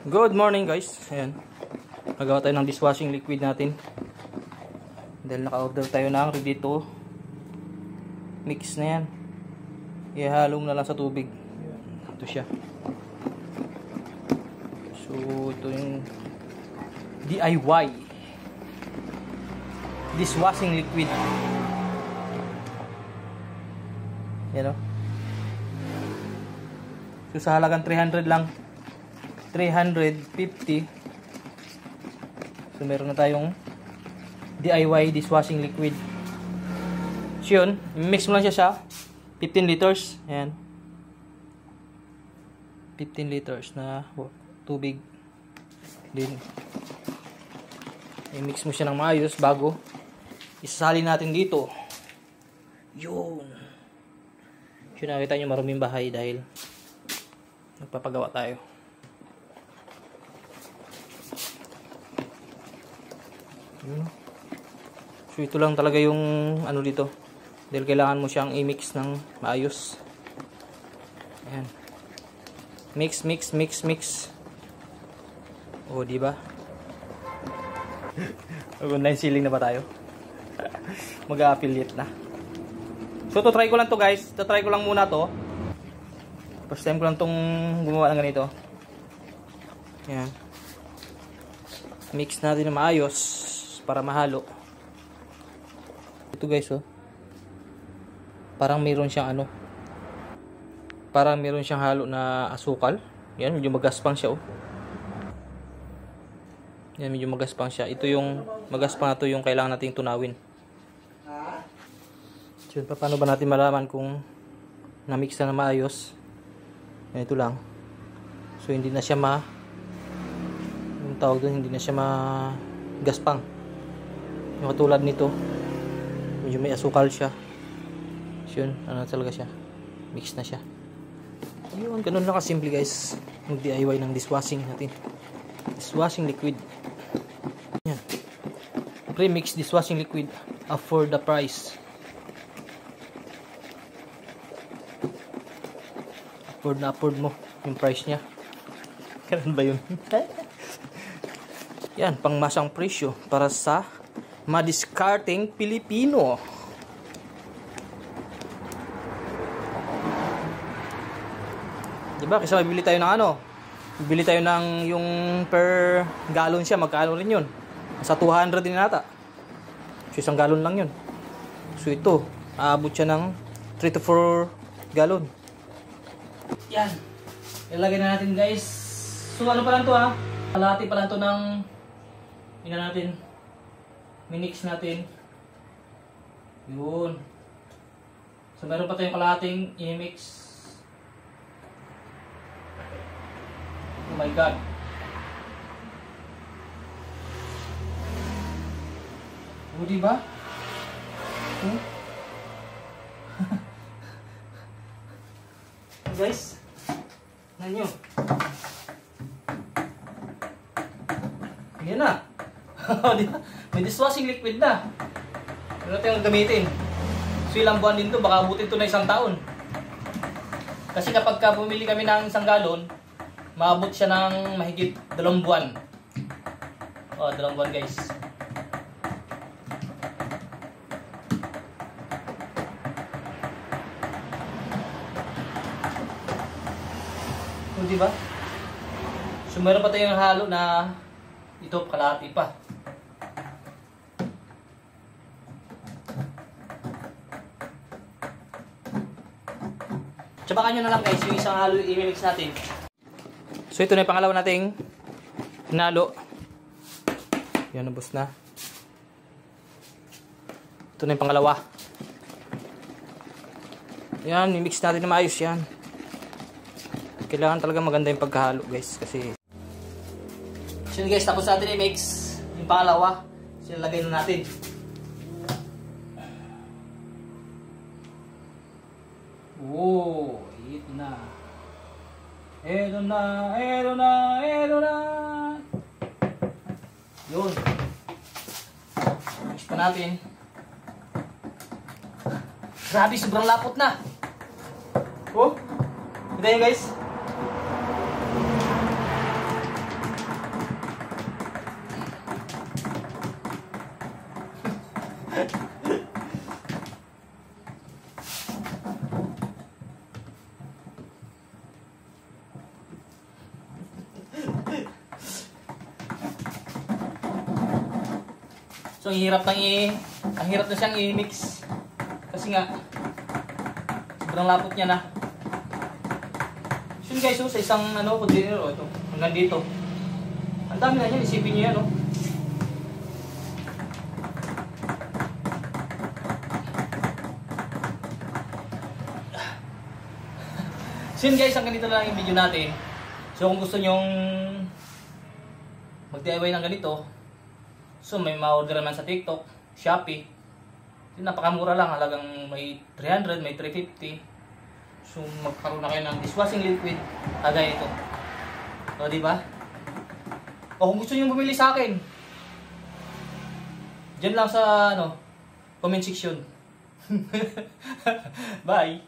Good morning guys. Ayan. Magawa tayo ng dishwashing liquid natin. Dahil naka-order tayo ng ready to mix na yan. Ihalo mo na lang sa tubig. Ito siya. So ito yung DIY dishwashing liquid. Yan o. So sa halagang 300 lang, 350. So meron na tayong DIY dishwashing liquid. So yun, mix mo lang siya sa 15 liters. Ayan, 15 liters na tubig. Then i-mix mo siya ng maayos bago isasali natin dito. Yun. So nakita nyo maruming bahay dahil nagpapagawa tayo. So ito lang talaga yung ano dito, dahil kailangan mo siyang i-mix ng maayos. Ayan. Mix, mix, mix, mix. Oh, di ba? Online selling na ba tayo? Mag-affiliate na. So to try ko lang to guys. To try ko lang muna to. First time ko lang tong gumawa ng ganito. Ayan. Mix natin na maayos para mahalo. Ito guys, oh. Parang meron siyang ano. Parang meron siyang halo na asukal. Yan, medyo magaspang siya, oh. Yan, medyo magaspang siya. Ito yung magaspang na to yung kailangan nating tunawin. So, paano ba natin malaman kung na-mix na maayos? Yan, ito lang. So, hindi na siya yung tawag doon, hindi na siya gaspang. Yung katulad nito, medyo may asukal siya. So yun, ano talaga siya, mix na siya. Yun, ganun lang kasimple guys mag DIY ng dishwashing natin. Dishwashing liquid. Yan, pre-mix dishwashing liquid, afford the price. Afford mo yung price nya. Ganun ba yun? Yan, pangmasang presyo para sa madiskarteng Pilipino. Diba? Kasi mabili tayo ng ano? Bibili tayo ng yung per gallon siya. Magkano rin yun? Sa 200 din nata. So, isang gallon lang yun. So, ito. Aabot siya ng 3 to 4 gallon. Yan. Ilagay na natin guys. So, ano pa lang to ha? Kalahati pa lang to ng natin. Minix natin. Yun. So meron pa tayong kalahating i-mix. Oh my god. O diba? Guys, tignan nyo. Yan na. May dishwashing liquid na. Ano natin gamitin? So ilang buwan din to, baka abutin to na 1 taon. Kasi kapag bumili kami ng 1 galon, maabot siya ng mahigit 2 buwan. O, 2 buwan guys. So, diba? So meron pa tayong halo na ito kalahati pa. Tsabakan nyo na lang guys yung isang halo i-mix natin. So ito na yung pangalawa nating hinalo. Yan, nabos na. Ito na yung pangalawa. Yan, i-mix natin na maayos yan. Kailangan talaga maganda yung pagkahalo guys. Kasi so guys, tapos natin i-mix yung pangalawa. Sinalagay na natin. Wow, ito na. Ito na, ito na, ito na. Yun. Mix pa natin. Grabe, sobrang lapot na. Oh, ito yun guys. So, ang hirap na siyang i-mix. Kasi nga, sobrang lapot niya na. So yun guys, sa isang container, ito, hanggang dito. Ang dami na niyan, isipin niyo yan, no? So yun guys, ang ganito lang yung video natin. So kung gusto nyong mag-DIY ng ganito, so may ma-order naman sa TikTok, Shopee. So, napakamura lang, halagang may 300, may 350. So magkaroon na kayo ng dishwashing liquid, kagaya ito. So di ba? O kung gusto niyo bumili sa akin, diyan lang sa comment section. Bye.